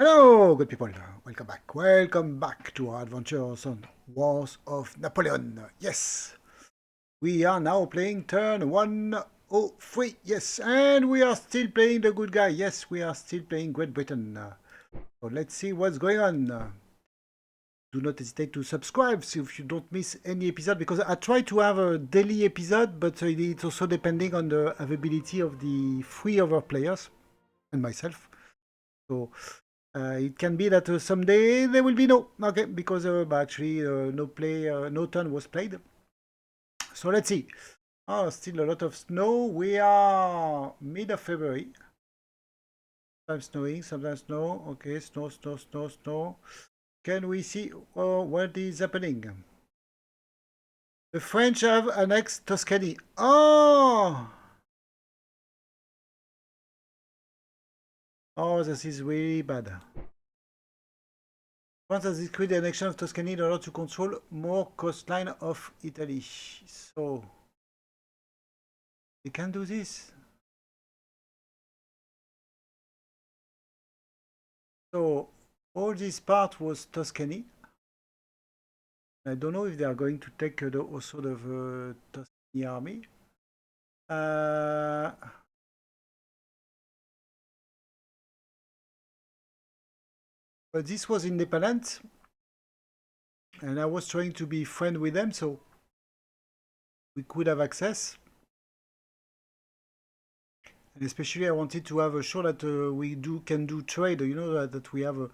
Hello, good people. Welcome back. Welcome back to our adventures on Wars of Napoleon. Yes, we are now playing turn 103. Yes, and we are still playing the good guy. Yes, we are still playing Great Britain. So let's see what's going on. Do not hesitate to subscribe so if you don't miss any episode, because I try to have a daily episode, but it's also depending on the availability of the three other players and myself. So it can be that someday there will be no. Okay, because actually no turn was played. So let's see. Oh, still a lot of snow. We are mid of February. Sometimes snowing, sometimes snow. Okay, snow, snow, snow, snow. Can we see what is happening? The French have annexed Tuscany. Oh! Oh, this is really bad. France has decreed the annexion of Tuscany in order to control more coastline of Italy. So, they can do this. So all this part was Tuscany. I don't know if they are going to take also the Tuscany army. Uh, but this was independent, and I was trying to be friend with them, so we could have access. And especially, I wanted to have a show that we can do trade. You know that we have a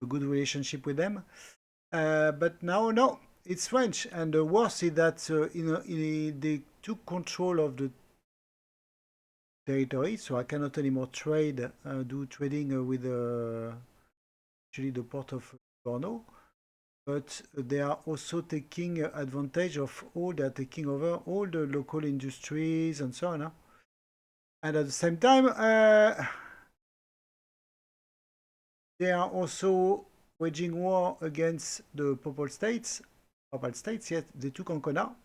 good relationship with them. But now, no, it's French, and the worst is that they took control of the territory, so I cannot anymore do trading with actually the port of Borno. But they are also taking advantage of they are taking over all the local industries and so on. Huh? And at the same time, they are also waging war against the Papal States. Papal States, yes, they took Ancona.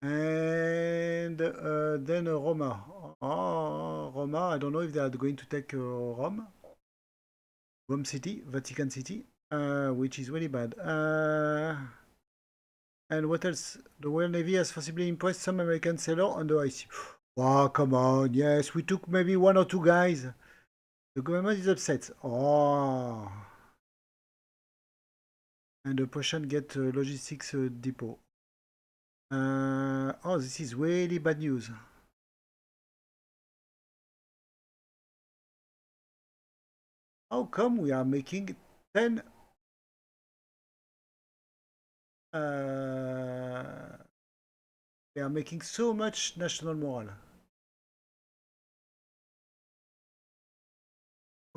And then Roma. Oh, Roma, I don't know if they are going to take Rome. Rome City, Vatican City, which is really bad. And what else? The Royal Navy has possibly impressed some American sailors on the ice. Wow, come on. Yes, we took maybe one or two guys. The government is upset. Oh. And the Prussian get logistics depot. Oh, this is really bad news. How come we are making 10 they are making so much national morale.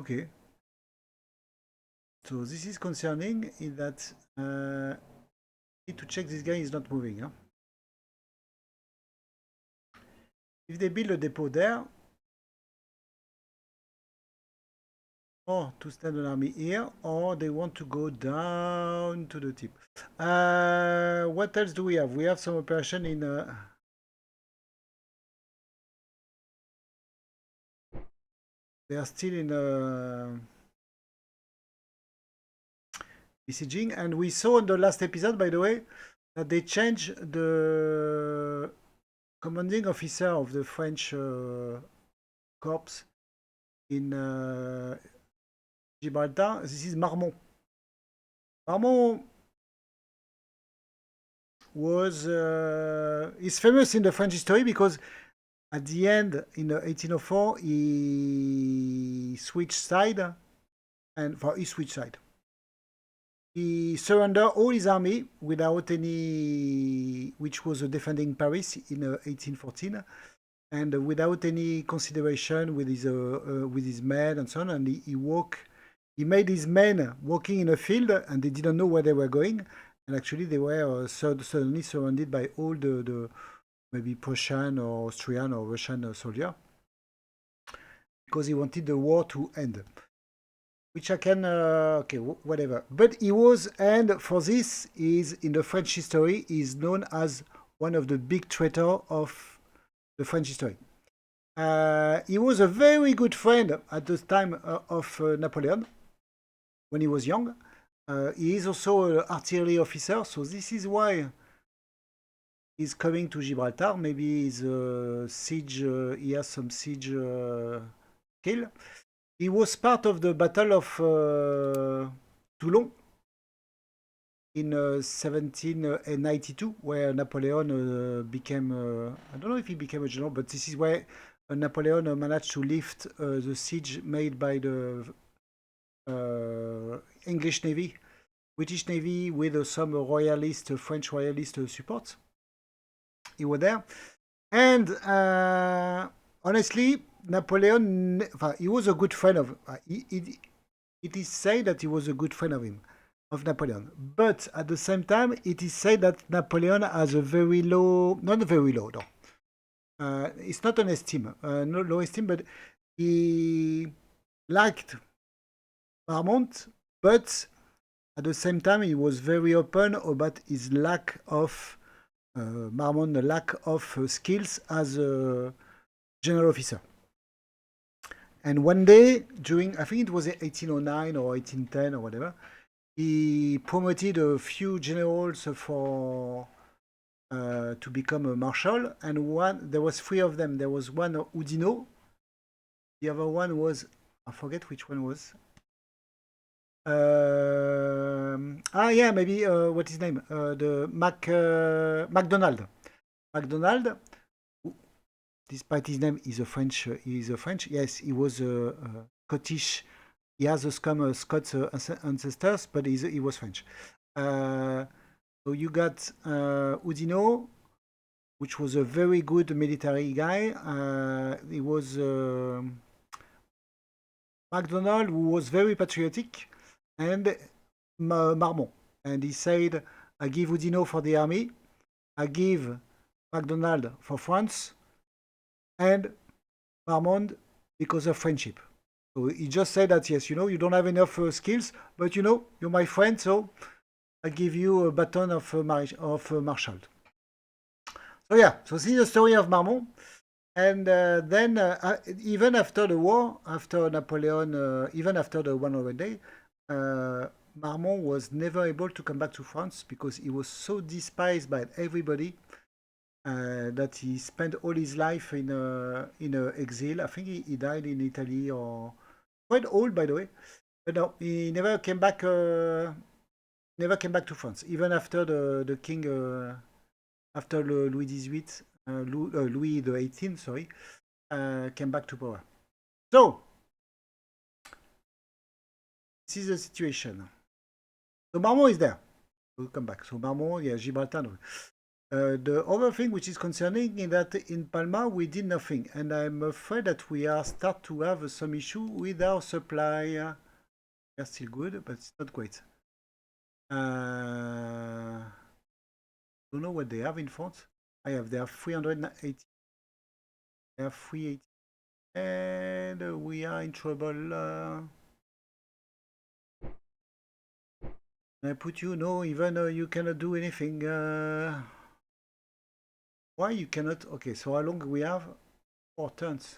Okay. So this is concerning in that need to check this guy is not moving. Huh? If they build a depot there, or to stand an army here, or they want to go down to the tip. What else do we have? We have some operation in. They are still in besieging, and we saw in the last episode, by the way, that they changed the commanding officer of the French corps in Gibraltar. This is Marmont. Marmont was is famous in the French history because at the end in 1804 he switched side, and for he switched side. He surrendered all his army without any, which was defending Paris in 1814, and without any consideration with his men and so on. And he made his men walking in a field, and they didn't know where they were going. And actually, they were suddenly surrounded by all the maybe Prussian or Austrian or Russian soldier, because he wanted the war to end. Which I can, okay, whatever. But he was, and for this, is in the French history, is known as one of the big traitor of the French history. He was a very good friend at the time of Napoleon when he was young. He is also an artillery officer, so this is why he's coming to Gibraltar. Maybe he's siege. He has some siege skill. He was part of the Battle of Toulon in 1792, where Napoleon became. I don't know if he became a general, but this is where Napoleon managed to lift the siege made by the English Navy, British Navy, with some royalist, French royalist support. He was there, and honestly, Napoleon, he was a good friend of. It is said that he was a good friend of him, of Napoleon. But at the same time, it is said that Napoleon has a very low, not very low, no. It's not an esteem, no low esteem, but he liked Marmont, but at the same time, he was very open about his lack of Marmont, the lack of skills as a general officer. And one day, during, I think it was 1809 or 1810 or whatever, he promoted a few generals for to become a marshal, and one there was three of them. There was one Oudinot, the other one was I forget which one was. Yeah, maybe what is his name? The Macdonald. Macdonald, despite his name, is a French. He is a French. Yes, he was a Scottish. He has a Scots ancestors, but he was French. So you got Oudinot, which was a very good military guy. He was Macdonald, who was very patriotic, and Marmont. And he said, I give Oudinot for the army, I give Macdonald for France, and Marmont because of friendship. So he just said that, yes, you don't have enough skills, but you're my friend, so I give you a baton of, marshal. So yeah, so see the story of Marmont. And then, even after the war, after Napoleon, even after the 100 Day, Marmont was never able to come back to France because he was so despised by everybody that he spent all his life in exile. I think he died in Italy, or quite old, by the way. But no, he never came back. Never came back to France, even after the king, after Louis XVIII, Louis the 18th, sorry, came back to power. So this is the situation. So Marmont is there. We'll come back. So Marmont, yeah, Gibraltar. No. The other thing which is concerning is that in Palma we did nothing, and I'm afraid that we are start to have some issue with our supply. They're still good, but it's not great. Don't know what they have in France. They have 380. They have 380. And we are in trouble. I put you, no, even you cannot do anything. Why you cannot? Okay, so how long we have? 4 turns.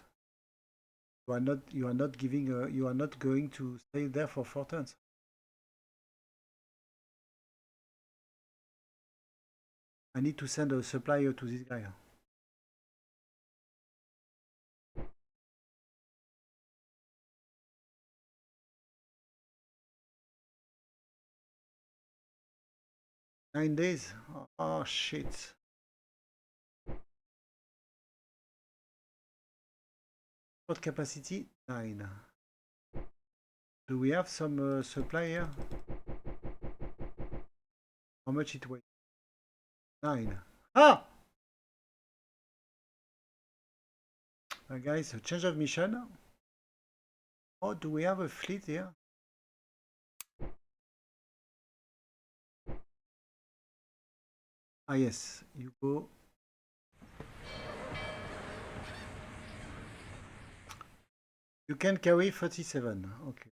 You are not giving. You are not going to stay there for 4 turns. I need to send a supplier to this guy. 9 days. Oh shit. What capacity? 9. Do we have some supply here? How much it weighs? 9. Ah! Guys, a change of mission. Oh, do we have a fleet here? Ah, yes. You go. You can carry 37. Okay.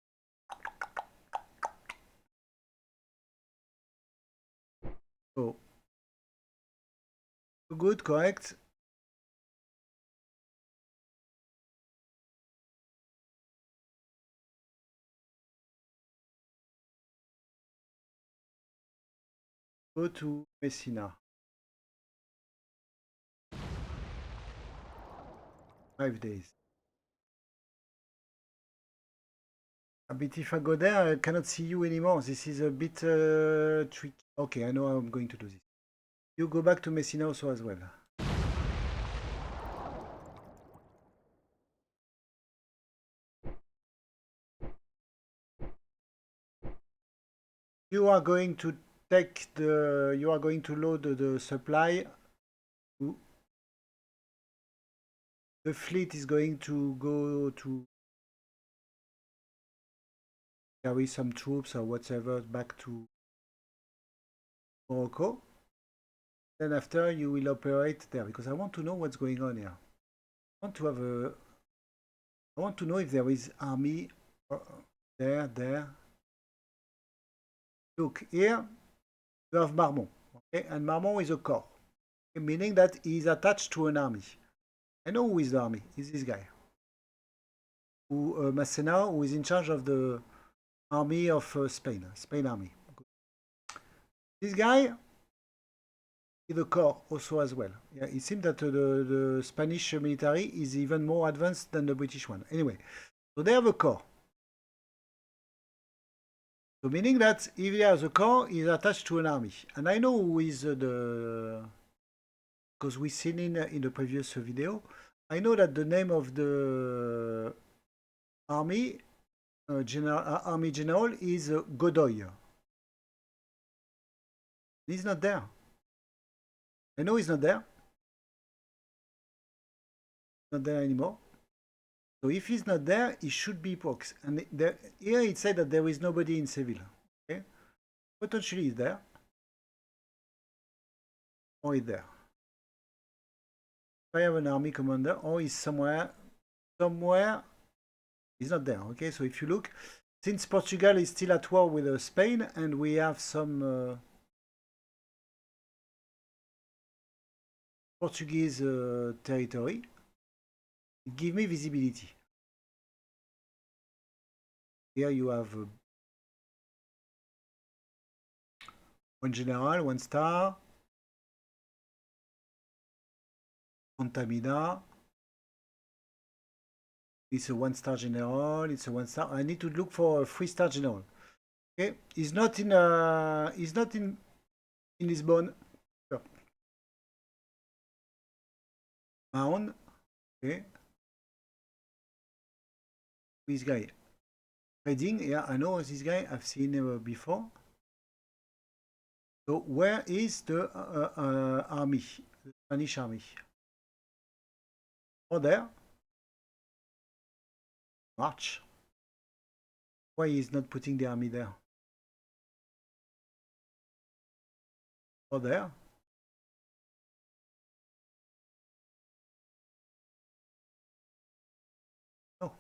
So, good, correct. Go to Messina. 5 days. But if I go there, I cannot see you anymore. This is a bit tricky. Okay, I know how I'm going to do this. You go back to Messina also as well. You are going to take the. You are going to load the supply. The fleet is going to go to carry some troops or whatever back to Morocco. Then after you will operate there because I want to know what's going on here. I want to have a. I want to know if there is army there. Look here. You have Marmont, okay? And Marmont is a corps, okay? Meaning that he is attached to an army. I know who is the army. It's this guy, who Massena, who is in charge of the army of Spain, Spain army. This guy is the corps also as well. Yeah, it seems that the Spanish military is even more advanced than the British one. Anyway, so they have a corps. So meaning that if he has a corps, he is attached to an army. And I know who is the because we've seen in the previous video. I know that the name of the army army general is Godoy. He's not there. I know he's not there. Not there anymore. So if he's not there, he should be Pox. And here it said that there is nobody in Seville. Okay, potentially he's there, or he's there. If I have an army commander, or he's somewhere. He's not there. Okay, so if you look, since Portugal is still at war with Spain, and we have some Portuguese territory, give me visibility. Here you have one general, 1 star, Contamina. It's a 1-star general. It's a 1-star. I need to look for a 3-star general. Okay, he's not in. He's not in Lisbon. Sure. Mahon. Okay. This guy. Trading. Yeah, I know this guy. I've seen him before. So where is the army? The Spanish army. Oh, there. March. Why he's not putting the army there? Oh, there. Oh.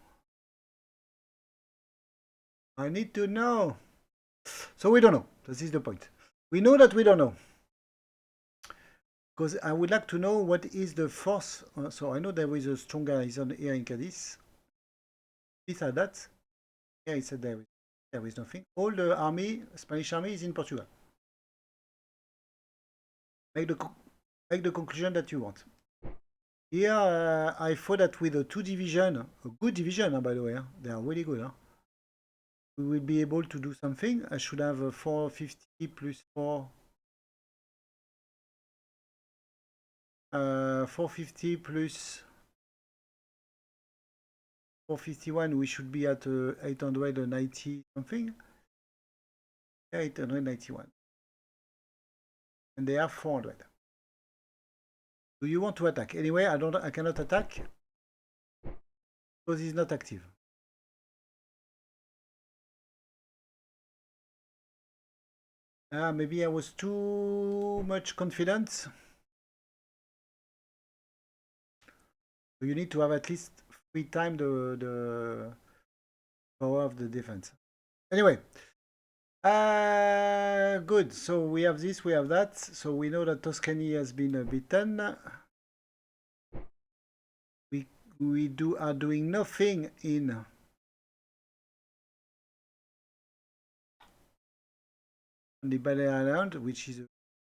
I need to know. So we don't know. This is the point. We know that we don't know. Because I would like to know what is the force. So I know there is a strong garrison here in Cadiz. Besides that, here it said there is nothing. All the army, Spanish army, is in Portugal. Make the conclusion that you want. Here, I thought that with a 2 division, a good division, by the way, they are really good. We will be able to do something. I should have a 450 plus 4. 450 plus 451, we should be at 890 something. 891. And they have 400. Do you want to attack? Anyway, I cannot attack because he's not active. Maybe I was too much confident. So you need to have at least 3 times the power of the defense. Anyway, good. So we have this, we have that. So we know that Tuscany has been beaten. We are doing nothing in the Balear Island, which is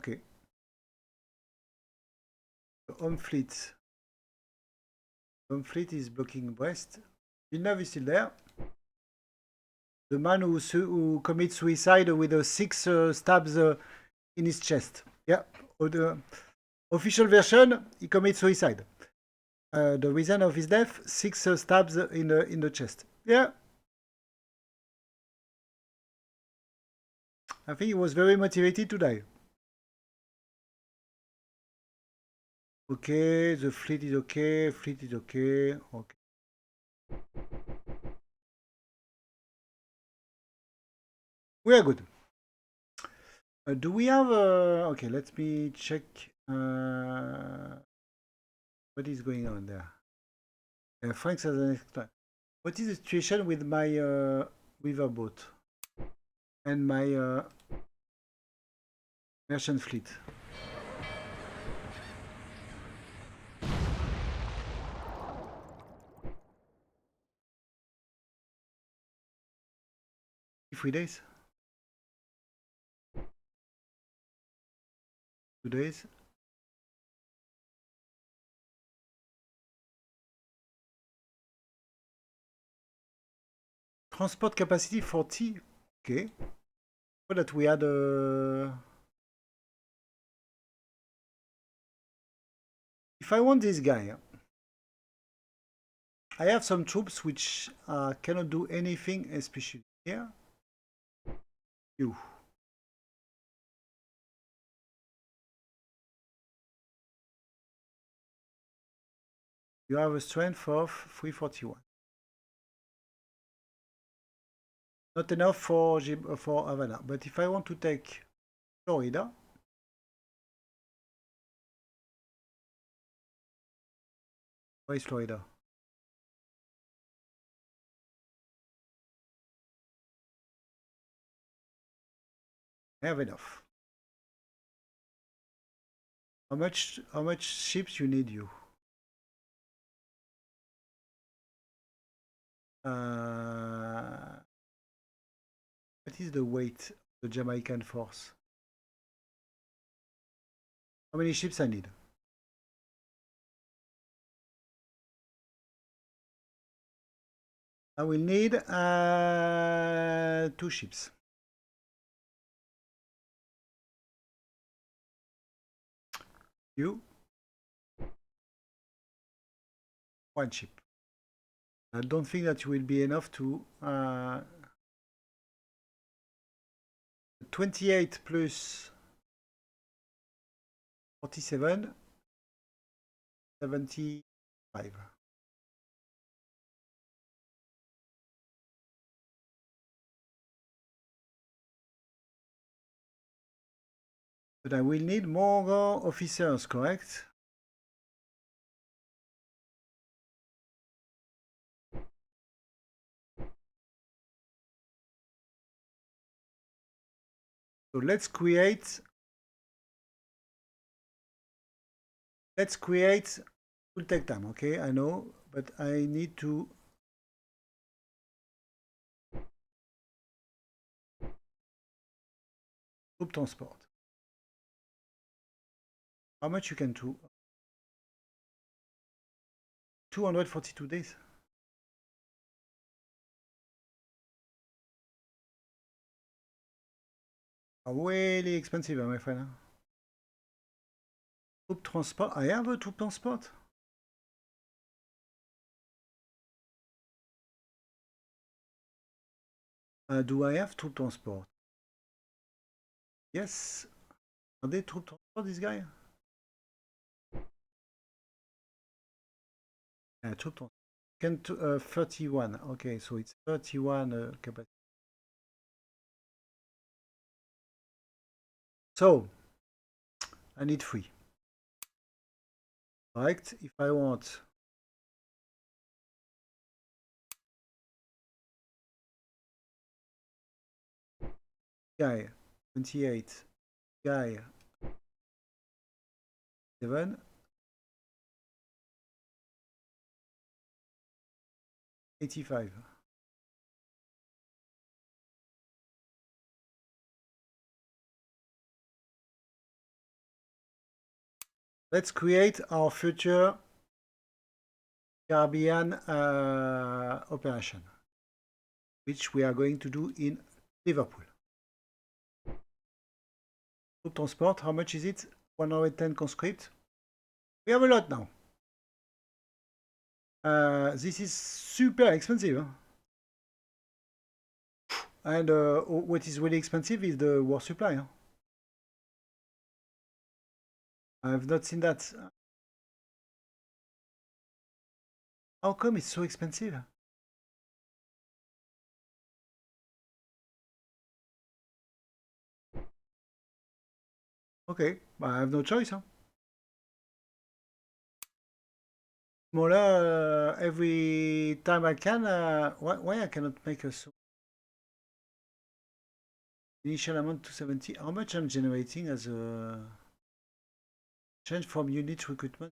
Okay. The home fleet. Home fleet is blocking Brest. Villeneuve is still there. The man who commits suicide with 6 stabs in his chest. Yeah. The official version, he commits suicide. The reason of his death, 6 stabs in the chest. Yeah. I think he was very motivated to die. Okay, the fleet is okay. Fleet is okay. Okay. We are good. Do we have okay, let me check what is going on there. Franks has an extra. What is the situation with my riverboat and my merchant fleet? Three days? 2 days? Transport capacity 40. Okay. But that we had if I want this guy, I have some troops which cannot do anything, especially here. You. You have a strength of 341. Not enough for Havana. But if I want to take Florida, where is Florida? I have enough. How much ships you need you? What is the weight of the Jamaican force? How many ships I need? I will need 2 ships. You 1 ship. I don't think that will be enough to 28 plus 47, 75. But I will need more officers, correct? So let's create. Will take time, okay? I know, but I need to. Troop transport. How much you can do? 242 days. Are really expensive, my friend. Troop transport. I have a troop transport. Do I have troop transport? Yes. Are they troop transport, this guy? Troop transport. Can 31. Okay, so it's 31 capacity. So I need 3. Right? If I want guy 28, guy 7, 85. Let's create our future Caribbean operation, which we are going to do in Liverpool. Troop transport, how much is it? 110 conscript. We have a lot now. This is super expensive. Huh? And what is really expensive is the war supply. Huh? I have not seen that. How come it's so expensive? Okay, I have no choice. Huh? Smaller every time I can. Why I cannot make a initial amount 270? How much I'm generating as a change from unit recruitment?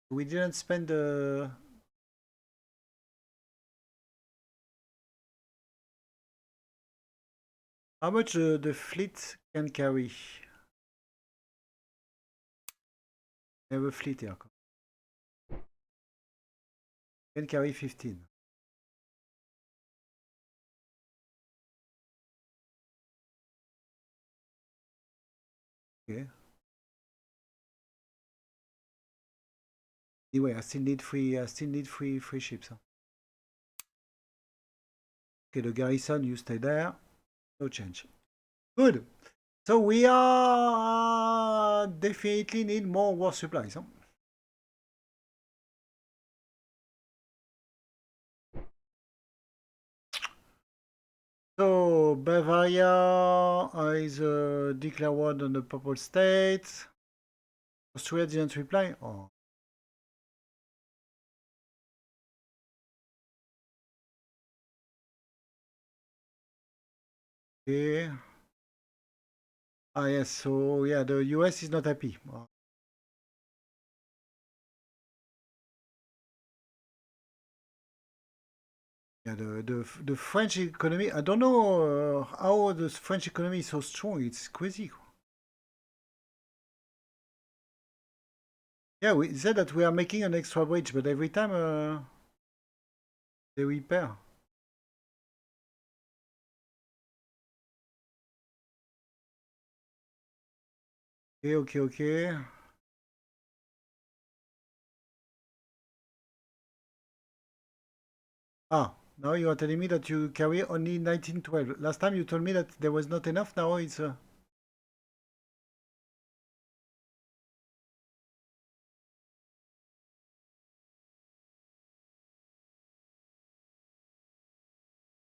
We didn't spend how much the fleet can carry. I have a fleet here. Can carry 15. Okay. Anyway, I still need free ships. Huh? Okay, the garrison, you stay there. No change. Good. So we are definitely need more war supplies. Huh? So Bavaria is declare war on the Purple States. Austria didn't reply. Oh. Okay. Ah yes. So yeah, the US is not happy. Oh. Yeah, the French economy. I don't know how the French economy is so strong. It's crazy. Yeah, we said that we are making an extra bridge, but every time they repair. Okay, okay, okay. Ah, now you are telling me that you carry only 1912. Last time you told me that there was not enough. Now it's.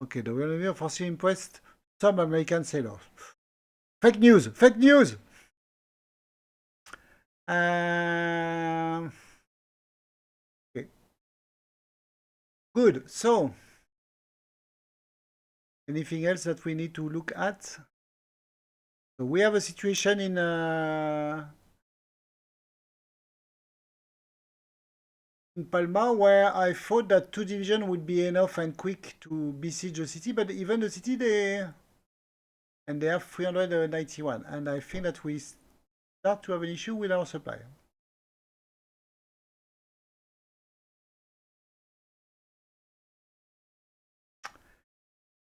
Okay, the Royal Navy of forcibly impressed some American sailors. Fake news! Fake news! Okay. Good. So, anything else that we need to look at? So we have a situation in Palma where I thought that 2 divisions would be enough and quick to besiege the city, but even the city they have 391, and I think that we start to have an issue with our supply.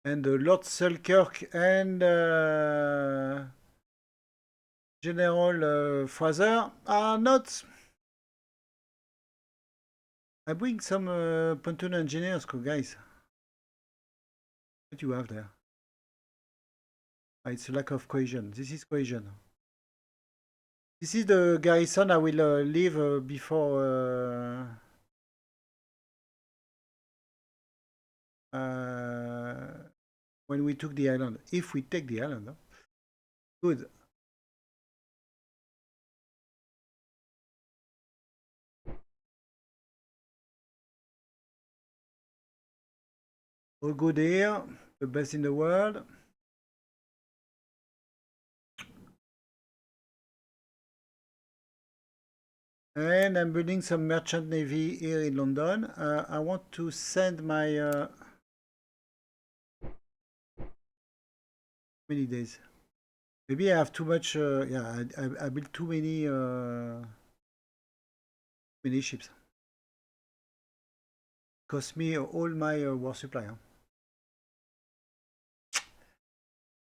And Lord Selkirk and General Fraser are not. I bring some pontoon engineers, guys. What do you have there? Ah, it's a lack of cohesion. This is cohesion. This is the garrison I will leave before when we took the island. If we take the island. Good. All good here. The best in the world. And I'm building some merchant navy here in London. I want to send my many days. Maybe I have too much. Yeah, I built too many ships. Cost me all my war supply. Huh?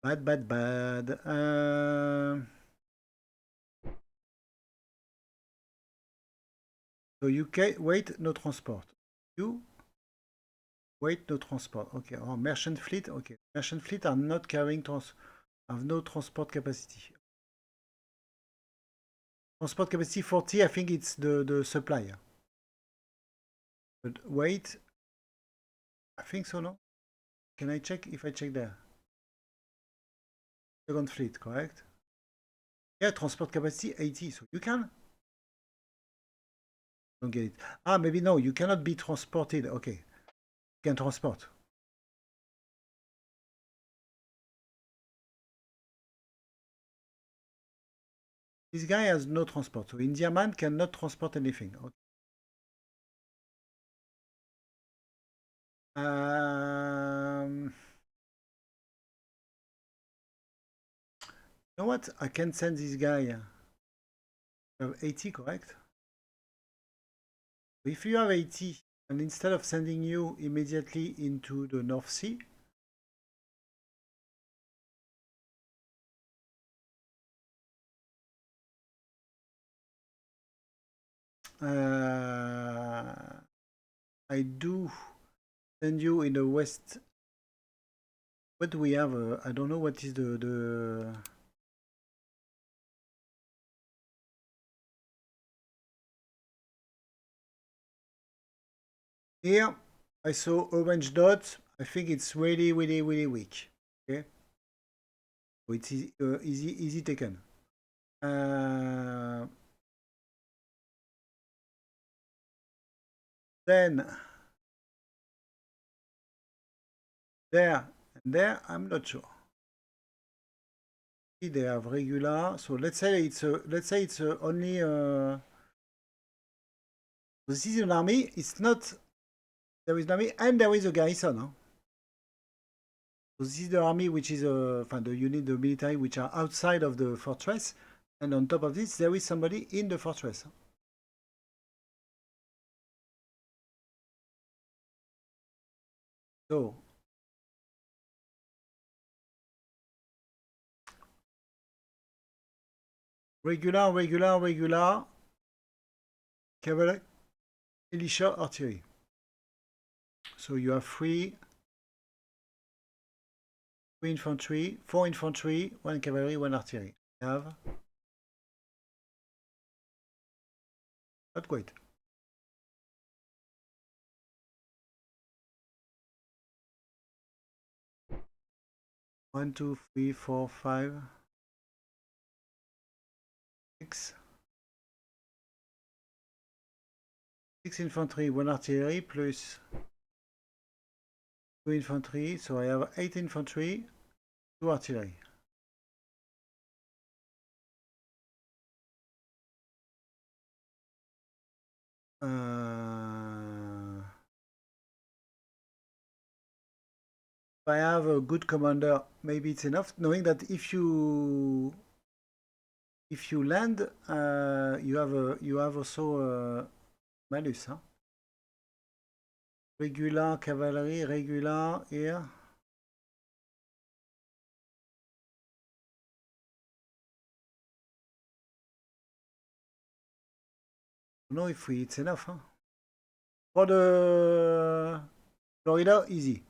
Bad, bad, bad. So UK, wait, no transport. You wait, no transport. Okay. Oh, merchant fleet. Okay. Merchant fleet are not carrying have no transport capacity. Transport capacity 40. I think it's the supply. But wait, I think so. No. Can I check if I check there? Second fleet, correct? Yeah, transport capacity 80. So you can. Don't get it. Ah, maybe no. You cannot be transported. Okay. You can transport. This guy has no transport. So India man cannot transport anything. Okay. You know what? I can send this guy. You have 80, correct? If you have 80, and instead of sending you immediately into the North Sea, I do send you in the west. What do we have? I don't know what is the here. I saw orange dots. I think it's really, really, really weak. Okay, so it's easy taken. Uh, then there and there, I'm not sure. They have regular. So let's say it's only. This is an army. It's not. There is an army and there is a garrison. Huh? So this is the army which is the unit, the military which are outside of the fortress, and on top of this there is somebody in the fortress. So regular, cavalry, militia, artillery. So you have three infantry, four infantry, one cavalry, one artillery. You have not quite. 1, 2, 3, 4, 5, 6. 6 infantry, 1 artillery, plus 2 infantry. So I have 8 infantry, 2 artillery. If I have a good commander, maybe it's enough. Knowing that if you land, you have also malus. Huh? Regular cavalry, regular here. I don't know if it's enough. Huh? For the Florida, easy.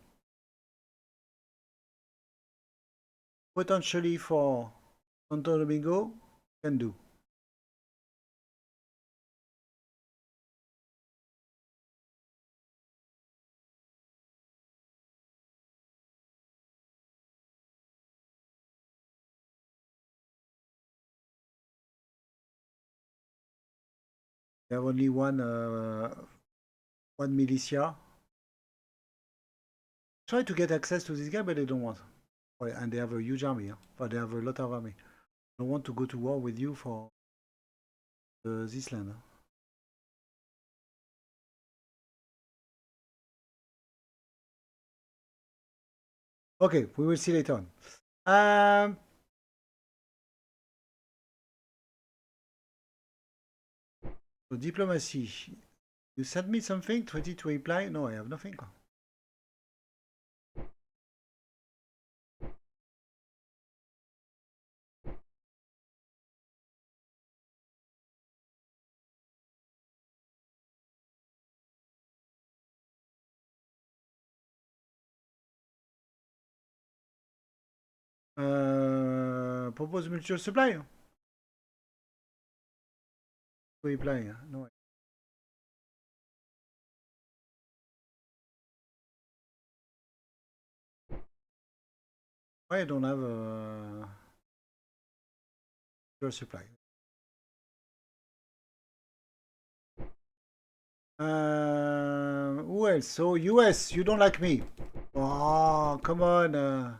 Potentially for Santo Domingo, can do. They have only one militia. Try to get access to this guy, but they don't want. And they have a huge army. Huh? But they have a lot of army. I don't want to go to war with you for this land. Huh? Okay, we will see later on. Um, So diplomacy. You sent me something, 20 to reply? No, I have nothing. Propose mutual supply. Reply. No. Why I don't have a mutual supply? Who else? So US, you don't like me. Oh, come on.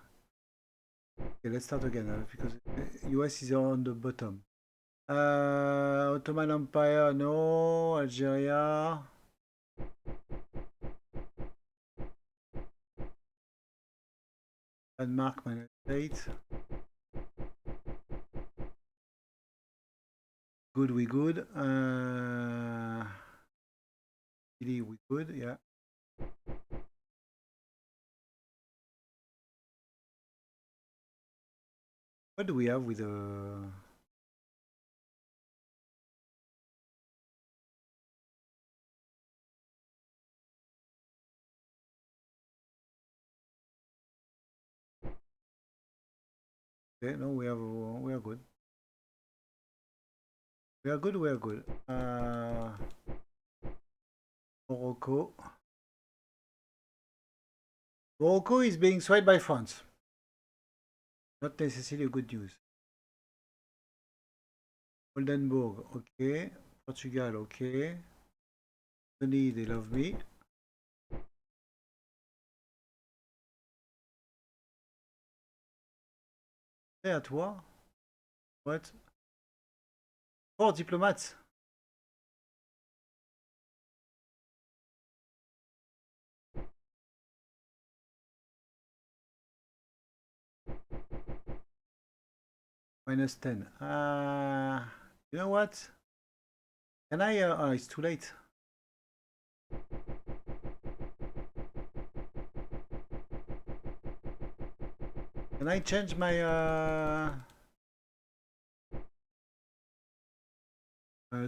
Okay, let's start again because US is on the bottom. Ottoman Empire, no. Algeria. Denmark, United States. Good, we good. Chile, we good, yeah. What do we have with okay, no, we are good. We are good, we are good. Morocco. Morocco is being swayed by France. Not necessarily good news. Oldenburg, okay. Portugal, okay. Tuscany, they love me. They're at war? What? 4 diplomats. -10. You know what? Can I? Oh, it's too late. Can I change my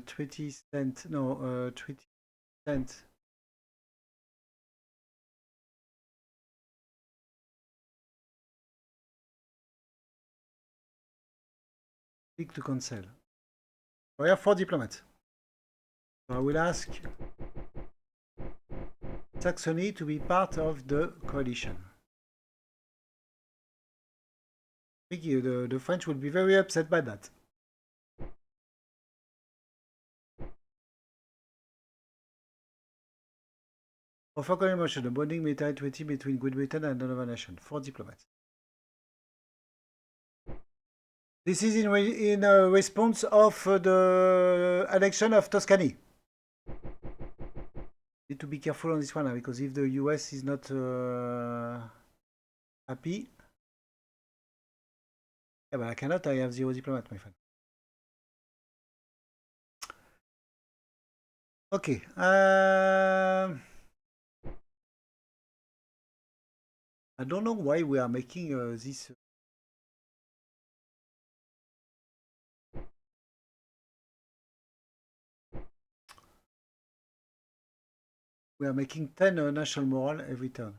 20 cent? No, 20 cent. Click to cancel. We have 4 diplomats. So I will ask Saxony to be part of the coalition. I think the French will be very upset by that. Offer motion, a bonding military treaty between Great Britain and another nation. 4 diplomats. This is in response of the annexion of Tuscany. Need to be careful on this one because if the US is not happy, yeah, but I cannot. I have 0 diplomat, my friend. Okay. I don't know why we are making this. We are making 10 national morale every turn.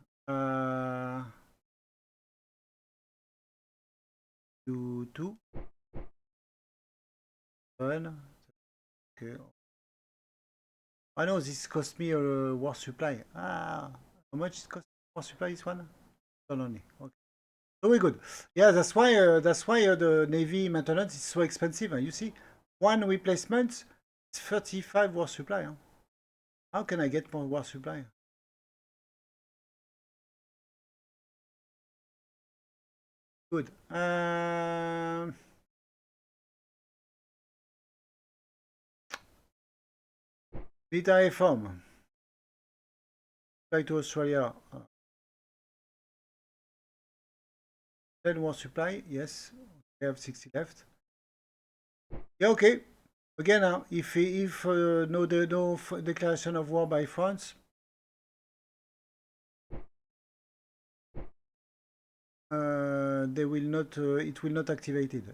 Two. 7. Okay. I know this cost me a war supply. How much it cost war supply this one? Don't only. Okay. So we're good. Yeah, that's why the navy maintenance is so expensive. You see, one replacement is 35 war supply. How can I get more war supply? Good. Military reform. Back to Australia. 10 war supply. Yes. We have 60 left. Yeah, okay. Again, if no declaration of war by France, they will not. It will not activate it.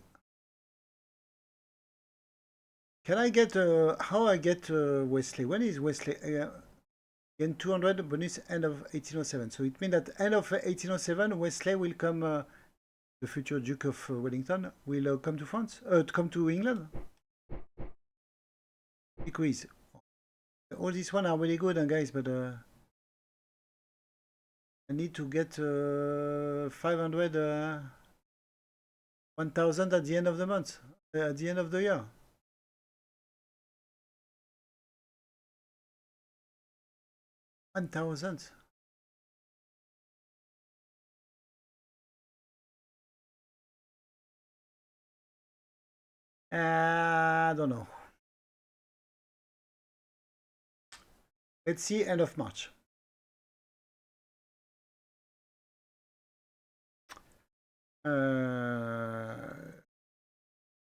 Can I get how I get Wesley? When is Wesley? Again, 200 bonus end of 1807. So it means that end of 1807, Wesley will come. The future Duke of Wellington will come to France. Come to England. Quiz. All these one are really good, guys, but I need to get 500, 1,000 at the end of the month, at the end of the year. 1,000. I don't know. Let's see, end of March.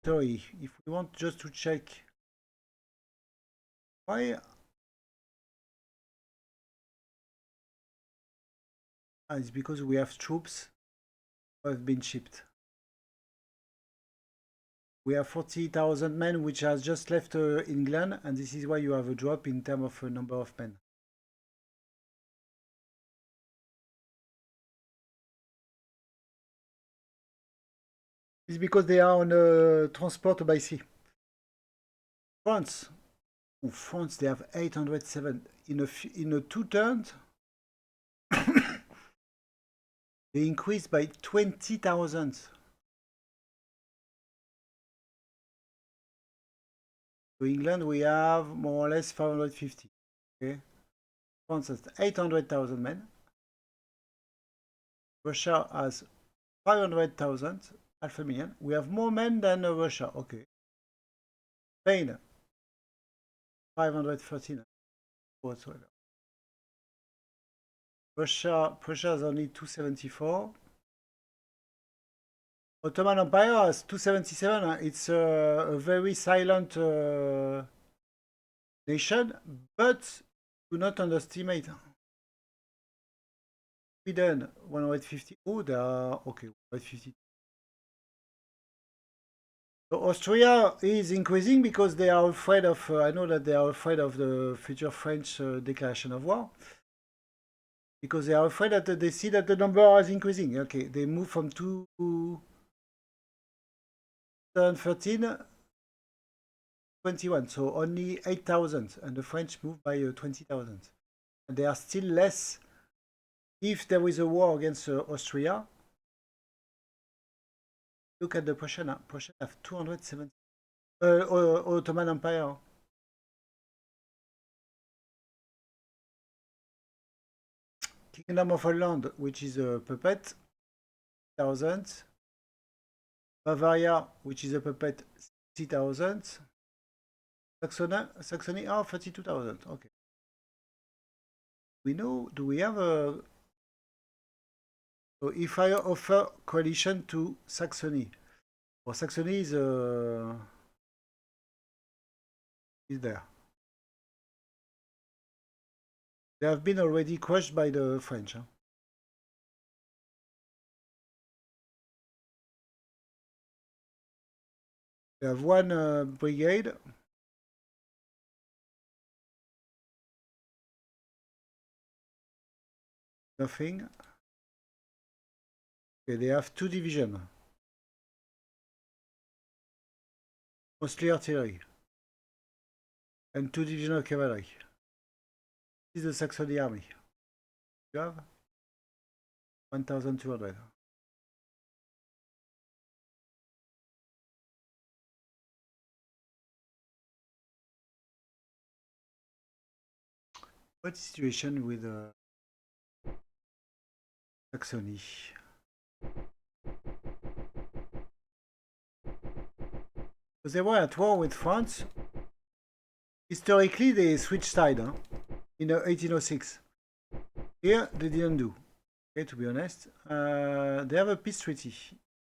Sorry, if we want just to check why. It's because we have troops who have been shipped. We have 40,000 men which has just left England, and this is why you have a drop in terms of number of men. It's because they are on transport by sea. France. Oh, France, they have 807 in a 2 turns. They increased by 20,000. So England, we have more or less 550. Okay, France has 800,000 men. Russia has 500,000, half a million. We have more men than Russia. Okay. Spain, 513 whatsoever. Prussia has only 274. Ottoman Empire has 277. It's a very silent nation, but do not underestimate. Sweden, 150. Oh, they are okay, 150. So Austria is increasing because they are afraid of. I know that they are afraid of the future French declaration of war. Because they are afraid that they see that the number is increasing. Okay, they move from 2013 21, so only 8,000, and the French moved by 20,000. And they are still less. If there is a war against Austria, look at the Prussian. Prussian have 270. Ottoman Empire. Kingdom of Holland, which is a puppet, 1,000. Bavaria, which is a puppet, 60,000. Saxony, 32,000. Okay. We know, do we have a... So if I offer coalition to Saxony, well, Saxony is there. They have been already crushed by the French. Huh? They have one brigade. Nothing. Okay, they have 2 divisions. Mostly artillery. And 2 divisions of cavalry. This is the Saxony army. You have 1,200. What situation with Saxony? Because they were at war with France. Historically, they switched sides in 1806. Here, they didn't do. Okay, to be honest. They have a peace treaty.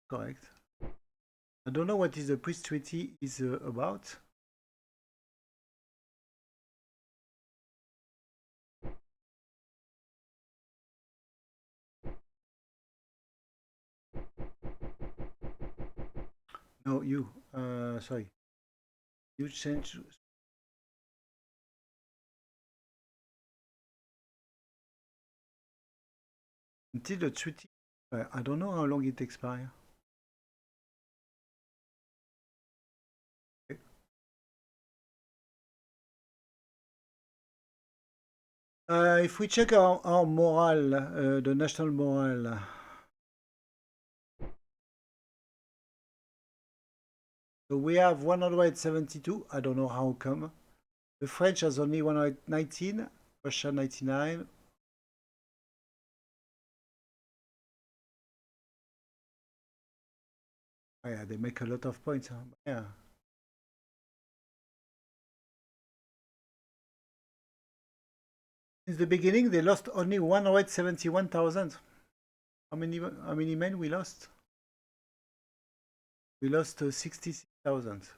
Correct. I don't know what is the peace treaty is about. No, you. Sorry. You change until the treaty. I don't know how long it expires. Okay. If we check our morale, the national morale, so we have 172. I don't know how come. The French has only 119, Russia 99. Oh, yeah, they make a lot of points. Huh? Yeah. Since the beginning, they lost only 171,000. How many men we lost? We lost 66,000.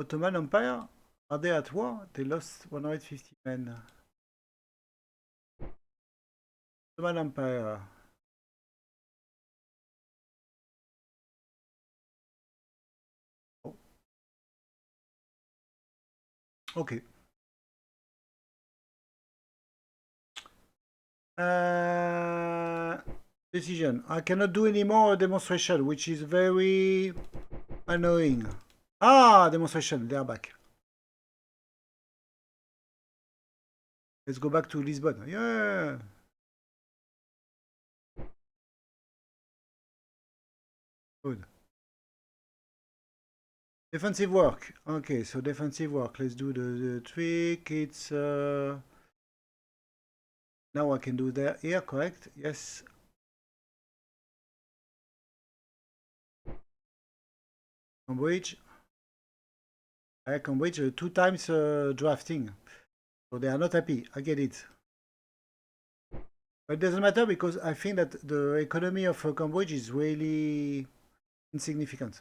Ottoman Empire, are they at war? They lost 150 men. Ottoman Empire. Oh, okay. Uh, Decision. I cannot do any more demonstration, which is very annoying. Ah, demonstration. They are back. Let's go back to Lisbon. Yeah. Good. Defensive work. Okay, so defensive work. Let's do the trick. It's now I can do that here, correct? Yes. Cambridge. I Cambridge 2 times drafting. So they are not happy. I get it. But it doesn't matter because I think that the economy of Cambridge is really insignificant.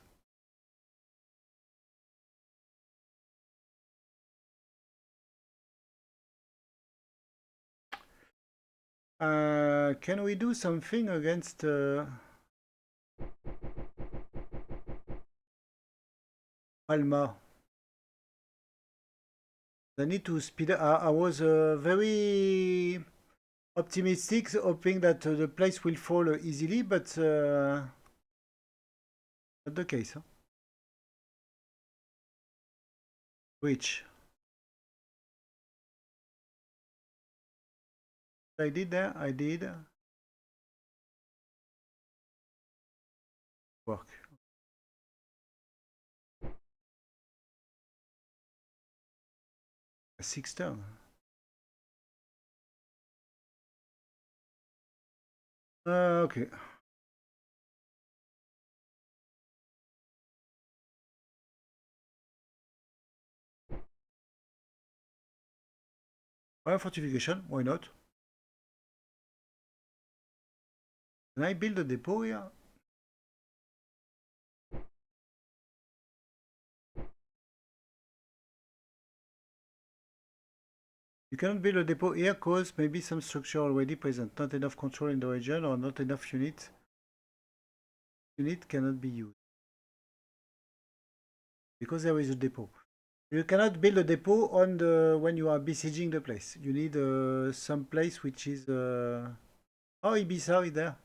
Can we do something against Alma? I need to speed up. I was very optimistic, hoping that the place will fall easily, but not the case. Huh? Which I did there. I did work. 6 turn. Okay. Fortification. Why not? Can I build a depot here? You cannot build a depot here because maybe some structure already present. Not enough control in the region or not enough unit. Unit cannot be used. Because there is a depot. You cannot build a depot on the when you are besieging the place. You need some place which is oh, Ibiza is there.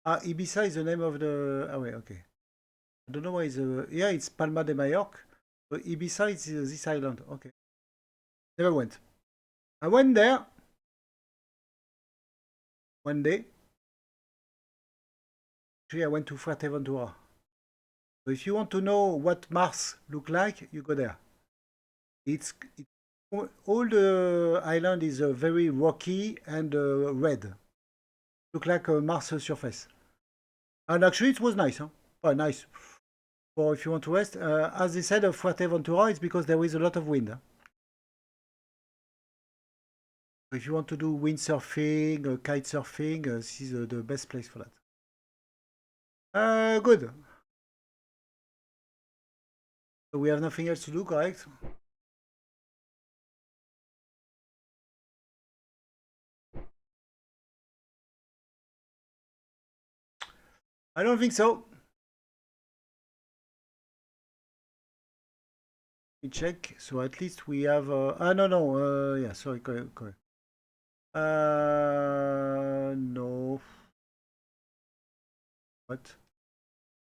Ah, Ibiza is the name of the wait, okay. I don't know why it's yeah, it's Palma de Mallorca. But Ibiza is this island. Okay. Never went. I went there one day. Actually, I went to Fuerteventura. So if you want to know what Mars look like, you go there. It's all the island is very rocky and red. Look like a Mars surface. And actually, it was nice. Huh? Oh, nice. For if you want to rest, as they said, Fuerteventura is because there is a lot of wind. Huh? If you want to do windsurfing, kite surfing, this is the best place for that. Good. So we have nothing else to do, correct? I don't think so. We check. So at least we have. No. Yeah. Sorry. Correct. No. What?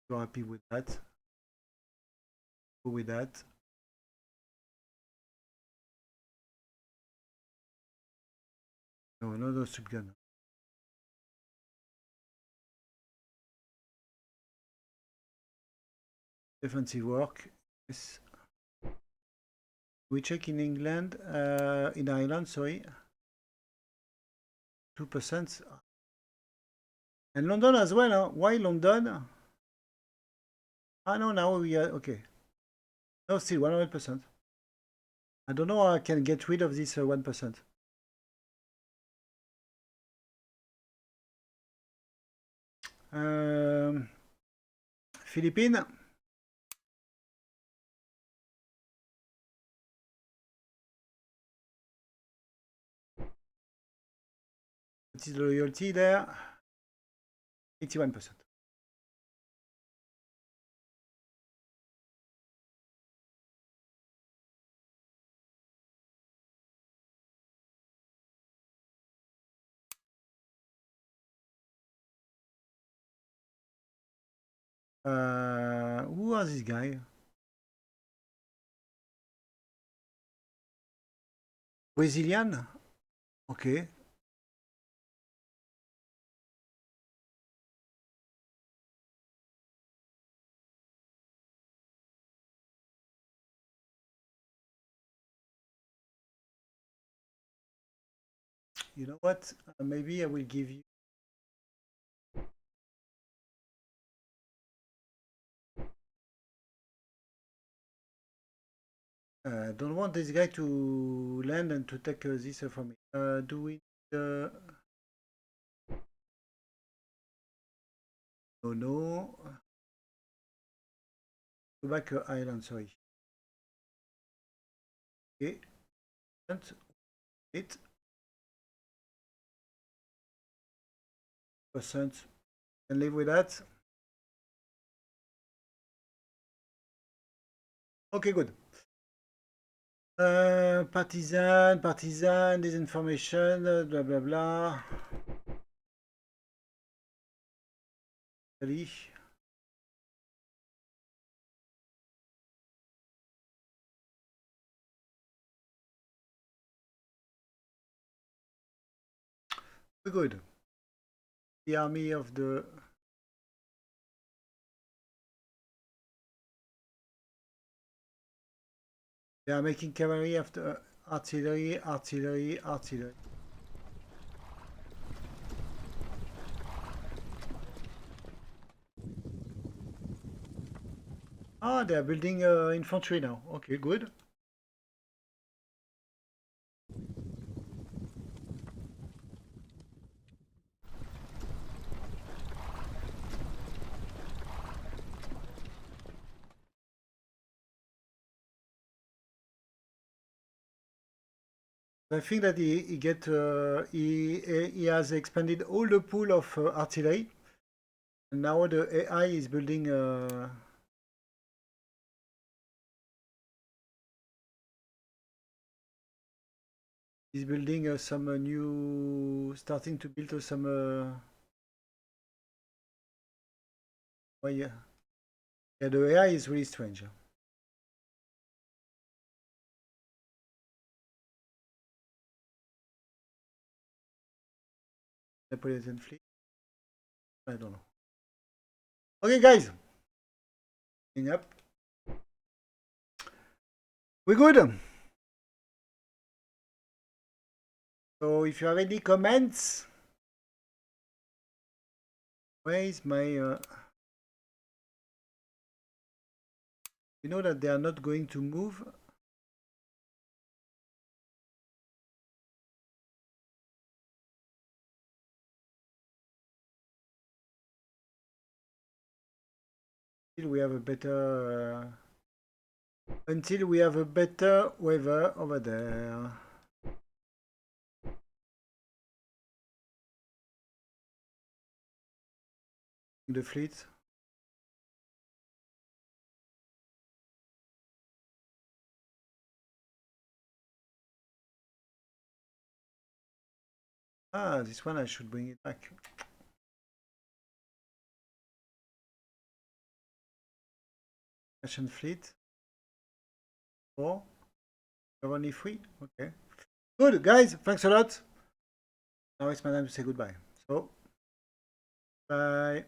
You're happy with that? Go with that. No, another subgun. Defensive work. Yes. We check in England. In Ireland. Sorry. 2%. And London as well. Huh? Why London? Ah no. Now we are okay. No, still 100%. I don't know how I can get rid of this 1%. Philippines. What is the loyalty there? 81%. Who are this guy? Brazilian? Okay. You know what? Maybe I will give you. Don't want this guy to land and to take this from me. Do we? No, no. Go back island. Sorry. Okay. 8%. Can live with that. Okay, good. Partisan, disinformation, blah blah blah. Allez. We're good. The army of the. They are making cavalry after artillery. Ah, they are building infantry now. Okay, good. I think that he has expanded all the pool of artillery, and now the AI is building. He's building some new, starting to build some. Well, yeah, the AI is really strange. Napoleon fleet. I don't know. Okay, guys. Hang up. We're good. So if you have any comments, where is my? You know that they are not going to move. Until we have a better. Until we have a better weather over there. The fleet. Ah, this one I should bring it back. Merchant fleet. 4. You're only 3? Okay. Good, guys. Thanks a lot. Now it's my time to say goodbye. So, bye.